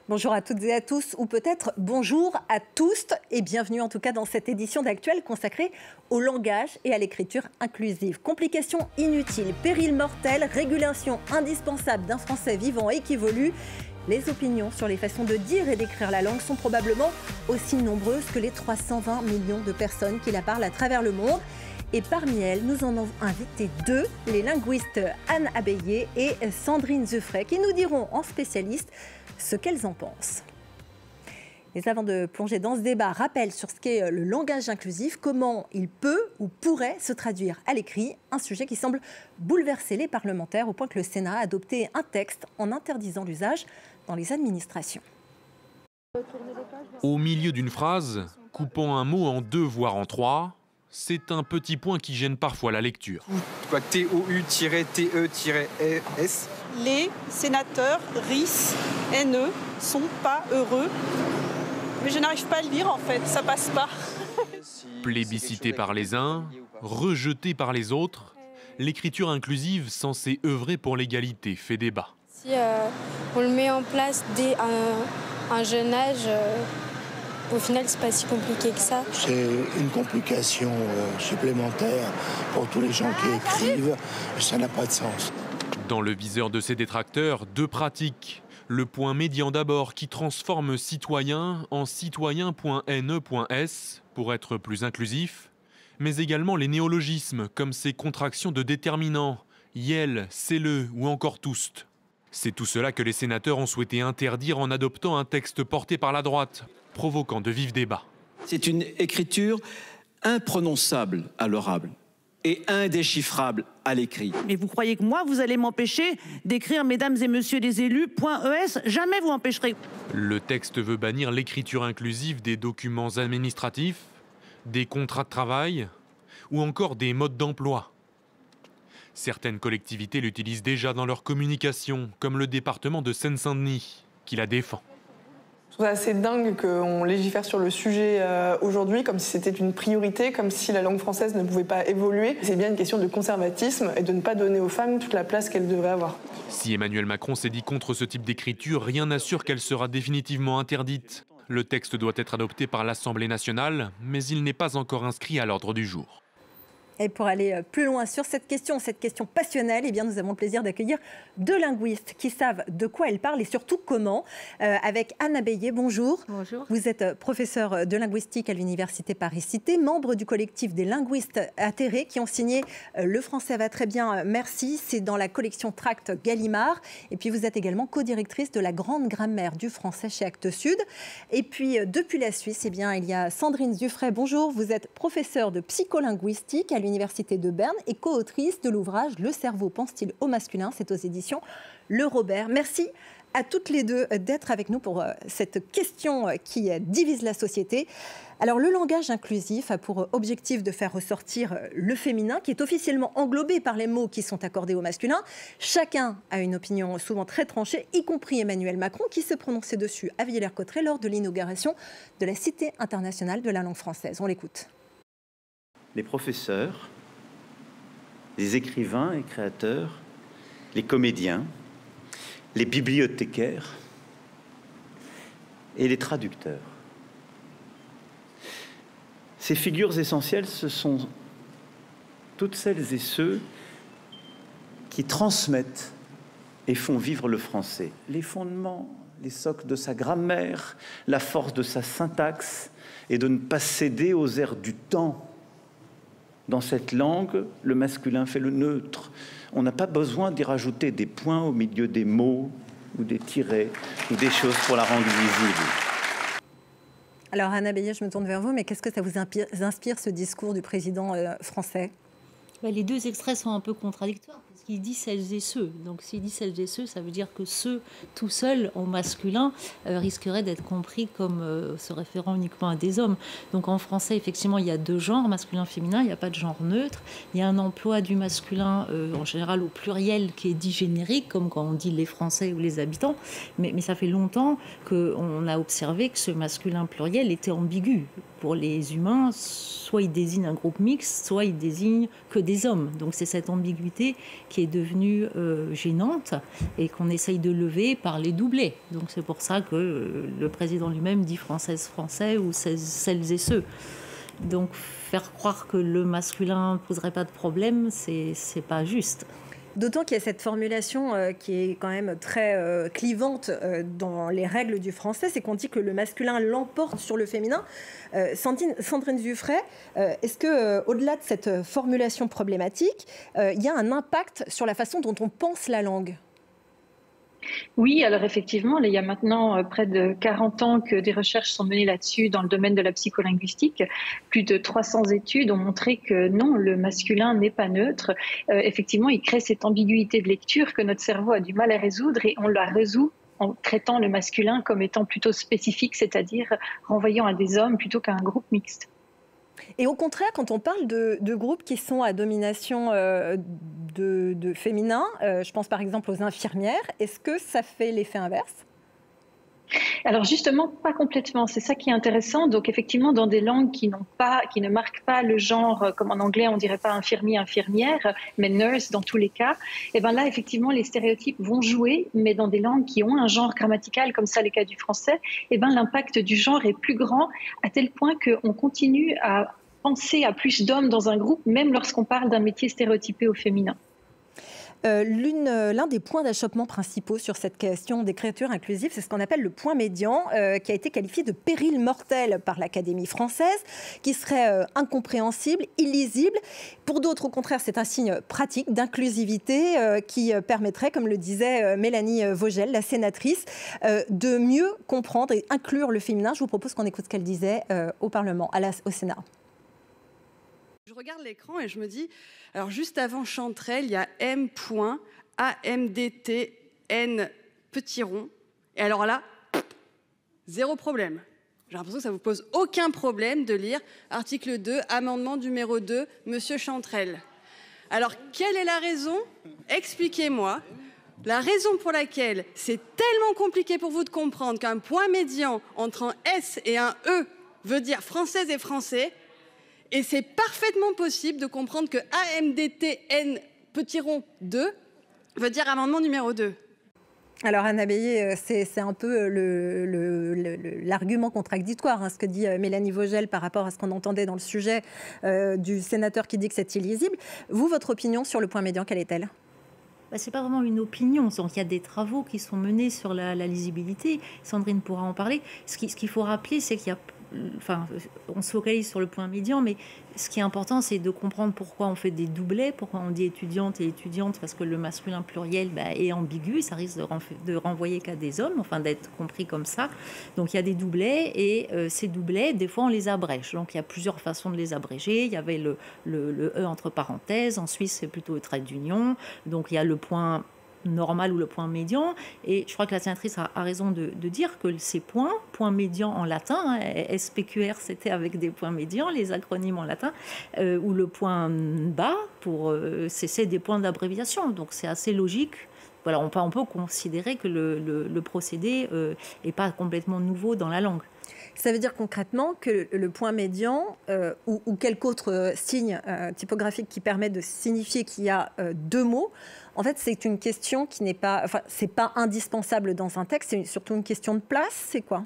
Bonjour à toutes et à tous, ou peut-être bonjour à tous, et bienvenue en tout cas dans cette édition d'Actuel consacrée au langage et à l'écriture inclusive. Complications inutiles, périls mortels, régulation indispensable d'un français vivant et qui évolue. Les opinions sur les façons de dire et d'écrire la langue sont probablement aussi nombreuses que les 320 millions de personnes qui la parlent à travers le monde. Et parmi elles, nous en avons invité deux, les linguistes Anne Abbayer et Sandrine Zeffray, qui nous diront en spécialistes ce qu'elles en pensent. Mais avant de plonger dans ce débat, rappel sur ce qu'est le langage inclusif, comment il peut ou pourrait se traduire à l'écrit, un sujet qui semble bouleverser les parlementaires au point que le Sénat a adopté un texte en interdisant l'usage dans les administrations. Au milieu d'une phrase, coupant un mot en deux voire en trois, c'est un petit point qui gêne parfois la lecture. TOU-TE-S. Les sénateurs RIS, NE, sont pas heureux. Mais je n'arrive pas à le lire en fait, ça passe pas. Plébiscité par les uns, rejeté par les autres, l'écriture inclusive censée œuvrer pour l'égalité fait débat. Si on le met en place dès un jeune âge, au final c'est pas si compliqué que ça. C'est une complication supplémentaire pour tous les gens qui écrivent, ça n'a pas de sens. Dans le viseur de ces détracteurs, deux pratiques. Le point médian d'abord qui transforme citoyen en citoyen.ne.s pour être plus inclusif, mais également les néologismes comme ces contractions de déterminants, yel, c'est-le ou encore toust. C'est tout cela que les sénateurs ont souhaité interdire en adoptant un texte porté par la droite, provoquant de vifs débats. C'est une écriture imprononçable à l'orable et indéchiffrable à l'écrit. Mais vous croyez que moi, vous allez m'empêcher d'écrire « Mesdames et Messieurs les élus » .es? Jamais vous empêcherez. Le texte veut bannir l'écriture inclusive des documents administratifs, des contrats de travail ou encore des modes d'emploi. Certaines collectivités l'utilisent déjà dans leur communication, comme le département de Seine-Saint-Denis, qui la défend. Je trouve ça assez dingue qu'on légifère sur le sujet aujourd'hui, comme si c'était une priorité, comme si la langue française ne pouvait pas évoluer. C'est bien une question de conservatisme et de ne pas donner aux femmes toute la place qu'elles devraient avoir. Si Emmanuel Macron s'est dit contre ce type d'écriture, rien n'assure qu'elle sera définitivement interdite. Le texte doit être adopté par l'Assemblée nationale, mais il n'est pas encore inscrit à l'ordre du jour. Et pour aller plus loin sur cette question passionnelle, eh bien nous avons le plaisir d'accueillir deux linguistes qui savent de quoi elles parlent et surtout comment. Avec Anne Abbayer, bonjour. Bonjour. Vous êtes professeure de linguistique à l'Université Paris-Cité, membre du collectif des linguistes atterrés qui ont signé Le français va très bien, merci. C'est dans la collection Tract Gallimard. Et puis vous êtes également co-directrice de la grande grammaire du français chez Actes Sud. Et puis depuis la Suisse, eh bien, il y a Sandrine Zeffray, bonjour. Vous êtes professeure de psycholinguistique à l'Université de Berne et co-autrice de l'ouvrage Le cerveau pense-t-il au masculin, c'est aux éditions Le Robert. Merci à toutes les deux d'être avec nous pour cette question qui divise la société. Alors le langage inclusif a pour objectif de faire ressortir le féminin qui est officiellement englobé par les mots qui sont accordés au masculin. Chacun a une opinion souvent très tranchée, y compris Emmanuel Macron qui se prononçait dessus à Villers-Cotterêts lors de l'inauguration de la Cité internationale de la langue française. On l'écoute. Les professeurs, les écrivains et créateurs, les comédiens, les bibliothécaires et les traducteurs. Ces figures essentielles, ce sont toutes celles et ceux qui transmettent et font vivre le français. Les fondements, les socles de sa grammaire, la force de sa syntaxe et de ne pas céder aux airs du temps. Dans cette langue, le masculin fait le neutre. On n'a pas besoin d'y rajouter des points au milieu des mots ou des tirets ou des choses pour la rendre visible. Alors Anne Abbayer, je me tourne vers vous, mais qu'est-ce que ça vous inspire ce discours du président français ? Les deux extraits sont un peu contradictoires, parce qu'il dit celles et ceux. Donc s'il dit celles et ceux, ça veut dire que ceux, tout seuls, au masculin, risqueraient d'être compris comme se référant uniquement à des hommes. Donc en français, effectivement, il y a deux genres, masculin-féminin, il n'y a pas de genre neutre. Il y a un emploi du masculin, en général au pluriel, qui est dit générique, comme quand on dit les Français ou les habitants. Mais ça fait longtemps qu'on a observé que ce masculin pluriel était ambigu. Pour les humains, soit il désigne un groupe mixte, soit il désigne que des hommes. Donc c'est cette ambiguïté qui est devenue gênante et qu'on essaye de lever par les doublés. Donc c'est pour ça que le président lui-même dit française, français ou celles et ceux. Donc faire croire que le masculin ne poserait pas de problème, c'est pas juste. D'autant qu'il y a cette formulation qui est quand même très clivante dans les règles du français, c'est qu'on dit que le masculin l'emporte sur le féminin. Sandrine Zuffray, est-ce que au-delà de cette formulation problématique, il y a un impact sur la façon dont on pense la langue ? Oui, alors effectivement, il y a maintenant près de 40 ans que des recherches sont menées là-dessus dans le domaine de la psycholinguistique. Plus de 300 études ont montré que non, le masculin n'est pas neutre. Effectivement, il crée cette ambiguïté de lecture que notre cerveau a du mal à résoudre et on la résout en traitant le masculin comme étant plutôt spécifique, c'est-à-dire renvoyant à des hommes plutôt qu'à un groupe mixte. Et au contraire, quand on parle de groupes qui sont à domination de féminin, je pense par exemple aux infirmières, est-ce que ça fait l'effet inverse ? Alors justement, pas complètement. C'est ça qui est intéressant. Donc effectivement, dans des langues qui ne marquent pas le genre, comme en anglais, on dirait pas infirmier, infirmière, mais nurse dans tous les cas. Et ben là, effectivement, les stéréotypes vont jouer, mais dans des langues qui ont un genre grammatical, comme ça, le cas du français, et ben l'impact du genre est plus grand, à tel point qu'on continue à penser à plus d'hommes dans un groupe, même lorsqu'on parle d'un métier stéréotypé au féminin. L'un des points d'achoppement principaux sur cette question d'écriture inclusive, c'est ce qu'on appelle le point médian, qui a été qualifié de péril mortel par l'Académie française, qui serait incompréhensible, illisible. Pour d'autres, au contraire, c'est un signe pratique d'inclusivité qui permettrait, comme le disait Mélanie Vogel, la sénatrice, de mieux comprendre et inclure le féminin. Je vous propose qu'on écoute ce qu'elle disait au Parlement, au Sénat. Je regarde l'écran et je me dis, alors juste avant Chanterelle, il y a M.AMDTN petit rond. Et alors là, zéro problème. J'ai l'impression que ça ne vous pose aucun problème de lire article 2, amendement numéro 2, Monsieur Chanterelle. Alors, quelle est la raison ? Expliquez-moi. La raison pour laquelle c'est tellement compliqué pour vous de comprendre qu'un point médian entre un S et un E veut dire française et français. Et c'est parfaitement possible de comprendre que AMDTN petit rond 2 veut dire amendement numéro 2. Alors Anna Bélier, c'est un peu l'argument contradictoire, ce que dit Mélanie Vogel par rapport à ce qu'on entendait dans le sujet du sénateur qui dit que c'est illisible. Vous, votre opinion sur le point médian, quelle est-elle ? Ce n'est pas vraiment une opinion. Donc, il y a des travaux qui sont menés sur la lisibilité. Sandrine pourra en parler. Ce qu'il faut rappeler, c'est qu'il y a... Enfin, on se focalise sur le point médian, mais ce qui est important, c'est de comprendre pourquoi on fait des doublets, pourquoi on dit étudiante et étudiante, parce que le masculin pluriel est ambigu, ça risque de renvoyer qu'à des hommes, enfin d'être compris comme ça. Donc il y a des doublets, et ces doublets, des fois on les abrège. Donc il y a plusieurs façons de les abréger. Il y avait le E entre parenthèses, en Suisse c'est plutôt le trait d'union, donc il y a le point normal ou le point médian, et je crois que la sénatrice a raison de dire que ces points médian en latin, SPQR c'était avec des points médians, les acronymes en latin, ou le point bas, c'est des points d'abréviation, donc c'est assez logique. Voilà, on peut considérer que le procédé n'est pas complètement nouveau dans la langue. Ça veut dire concrètement que le point médian ou quelque autre signe typographique qui permet de signifier qu'il y a deux mots, en fait, c'est une question qui n'est pas... Enfin, c'est pas indispensable dans un texte, c'est surtout une question de place, c'est quoi ?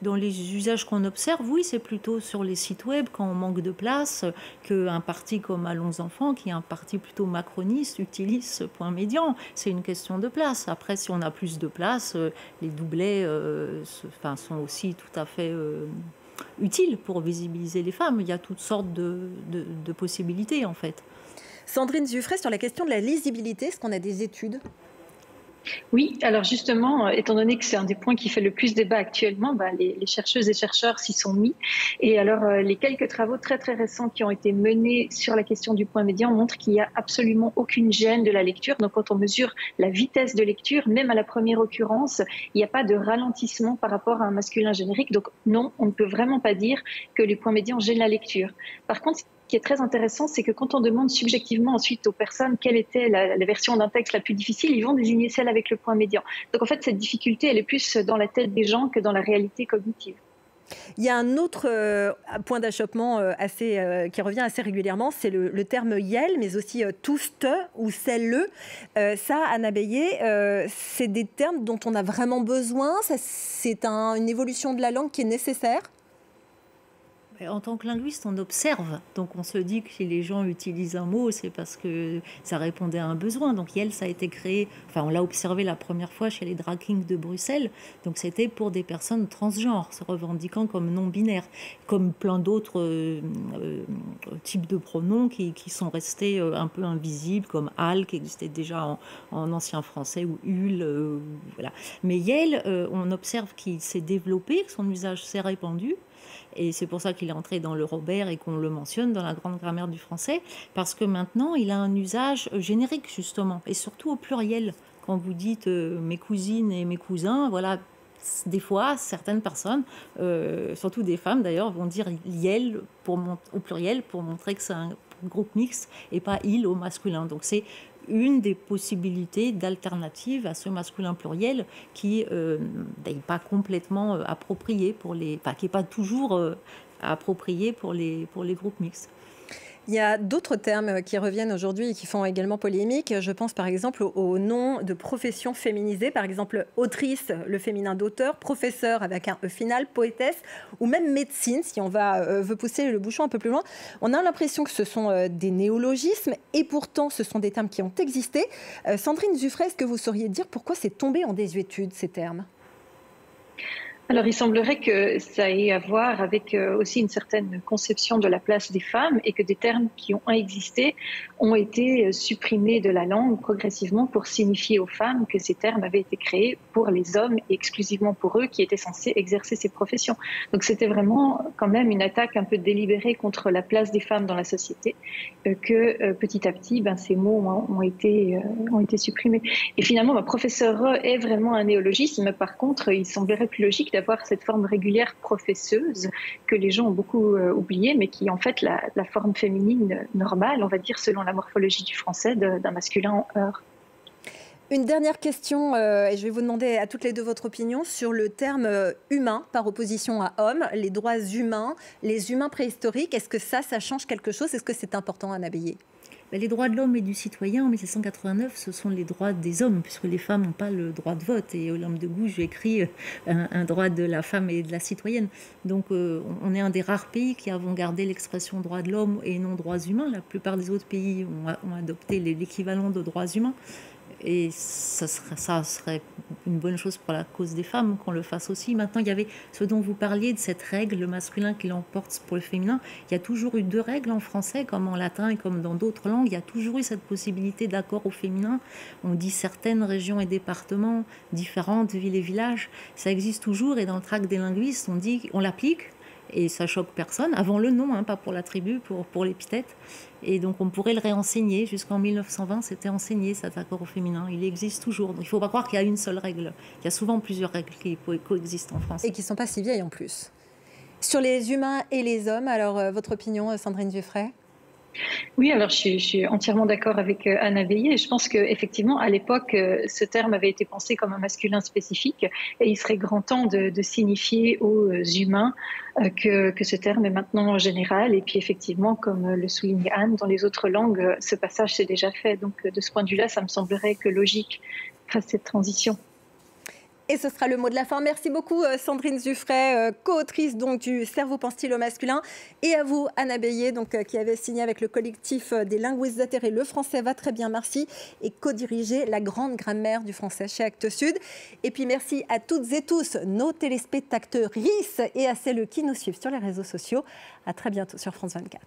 Dans les usages qu'on observe, oui, c'est plutôt sur les sites web, quand on manque de place, qu'un parti comme Allons Enfants, qui est un parti plutôt macroniste, utilise ce point médian. C'est une question de place. Après, si on a plus de place, les doublets sont aussi tout à fait utiles pour visibiliser les femmes. Il y a toutes sortes de possibilités, en fait. Sandrine Zuffray, sur la question de la lisibilité, est-ce qu'on a des études ? Oui, alors justement, étant donné que c'est un des points qui fait le plus débat actuellement, les chercheuses et chercheurs s'y sont mis. Et alors, les quelques travaux très très récents qui ont été menés sur la question du point médian montrent qu'il n'y a absolument aucune gêne de la lecture. Donc quand on mesure la vitesse de lecture, même à la première occurrence, il n'y a pas de ralentissement par rapport à un masculin générique. Donc non, on ne peut vraiment pas dire que les points médians gênent la lecture. Par contre, ce qui est très intéressant, c'est que quand on demande subjectivement ensuite aux personnes quelle était la version d'un texte la plus difficile, ils vont désigner celle avec le point médian. Donc en fait, cette difficulté, elle est plus dans la tête des gens que dans la réalité cognitive. Il y a un autre point d'achoppement qui revient assez régulièrement, c'est le terme yel, mais aussi touste ou celle-le. Ça, Anna Bélier, c'est des termes dont on a vraiment besoin. C'est une évolution de la langue qui est nécessaire. En tant que linguiste, on observe. Donc on se dit que si les gens utilisent un mot, c'est parce que ça répondait à un besoin. Donc Yel, ça a été créé, on l'a observé la première fois chez les drag kings de Bruxelles. Donc c'était pour des personnes transgenres, se revendiquant comme non-binaires, comme plein d'autres types de pronoms qui sont restés un peu invisibles, comme Al, qui existait déjà en ancien français, ou Ul. Voilà. Mais Yel, on observe qu'il s'est développé, que son usage s'est répandu. Et c'est pour ça qu'il est entré dans le Robert et qu'on le mentionne dans la grande grammaire du français, parce que maintenant, il a un usage générique, justement, et surtout au pluriel. Quand vous dites mes cousines et mes cousins, voilà, des fois, certaines personnes, surtout des femmes d'ailleurs, vont dire yel au pluriel pour montrer que c'est un groupe mixte et pas il au masculin. Donc c'est une des possibilités d'alternative à ce masculin pluriel qui n'est pas complètement approprié qui n'est pas toujours approprié pour les groupes mixtes. Il y a d'autres termes qui reviennent aujourd'hui et qui font également polémique. Je pense par exemple au nom de profession féminisée, par exemple autrice, le féminin d'auteur, professeur avec un E final, poétesse, ou même médecine, si on veut pousser le bouchon un peu plus loin. On a l'impression que ce sont des néologismes et pourtant ce sont des termes qui ont existé. Sandrine Zuffray, est-ce que vous sauriez dire pourquoi c'est tombé en désuétude ces termes ? Alors, il semblerait que ça ait à voir avec aussi une certaine conception de la place des femmes et que des termes qui ont existé ont été supprimés de la langue progressivement pour signifier aux femmes que ces termes avaient été créés pour les hommes et exclusivement pour eux qui étaient censés exercer ces professions. Donc, c'était vraiment quand même une attaque un peu délibérée contre la place des femmes dans la société que petit à petit, ces mots ont été supprimés. Et finalement, professeur est vraiment un néologisme. Par contre, il semblerait plus logique d'avoir cette forme régulière professeuse que les gens ont beaucoup oubliée, mais qui est en fait la forme féminine normale, on va dire, selon la morphologie du français, d'un masculin en heure. Une dernière question, et je vais vous demander à toutes les deux votre opinion sur le terme humain par opposition à homme, les droits humains, les humains préhistoriques. Est-ce que ça change quelque chose ? Est-ce que c'est important, Anna Bélier ? Les droits de l'homme et du citoyen en 1789, ce sont les droits des hommes, puisque les femmes n'ont pas le droit de vote. Et Olympe de Gouges écrit un droit de la femme et de la citoyenne. Donc on est un des rares pays qui avons gardé l'expression droits de l'homme et non droits humains. La plupart des autres pays ont adopté l'équivalent de droits humains. Et ça serait une bonne chose pour la cause des femmes qu'on le fasse aussi. Maintenant, il y avait ce dont vous parliez, de cette règle, le masculin qui l'emporte pour le féminin. Il y a toujours eu deux règles en français, comme en latin et comme dans d'autres langues. Il y a toujours eu cette possibilité d'accord au féminin. On dit certaines régions et départements, différentes villes et villages. Ça existe toujours, et dans le tract des linguistes, on dit on l'applique. Et ça choque personne, avant le nom, pas pour la tribu, pour l'épithète. Et donc on pourrait le réenseigner. Jusqu'en 1920, c'était enseigné cet accord au féminin. Il existe toujours. Donc il ne faut pas croire qu'il y a une seule règle. Il y a souvent plusieurs règles qui coexistent en France. Et qui ne sont pas si vieilles en plus. Sur les humains et les hommes, alors votre opinion, Sandrine Zuffray ? Oui, alors je suis entièrement d'accord avec Anna Bélier. Je pense qu'effectivement, à l'époque, ce terme avait été pensé comme un masculin spécifique et il serait grand temps de signifier aux humains que ce terme est maintenant général. Et puis effectivement, comme le souligne Anne, dans les autres langues, ce passage s'est déjà fait. Donc de ce point de vue-là, ça me semblerait que logique fasse cette transition. Et ce sera le mot de la fin. Merci beaucoup Sandrine Zuffray, co-autrice du Cerveau pense-t-il au masculin, et à vous Anna Bélier, qui avait signé avec le collectif des linguistes atterrés Le français va très bien, merci, et co-dirigé la grande grammaire du français chez Actes Sud. Et puis merci à toutes et tous nos téléspectateurs et à celles qui nous suivent sur les réseaux sociaux. À très bientôt sur France 24.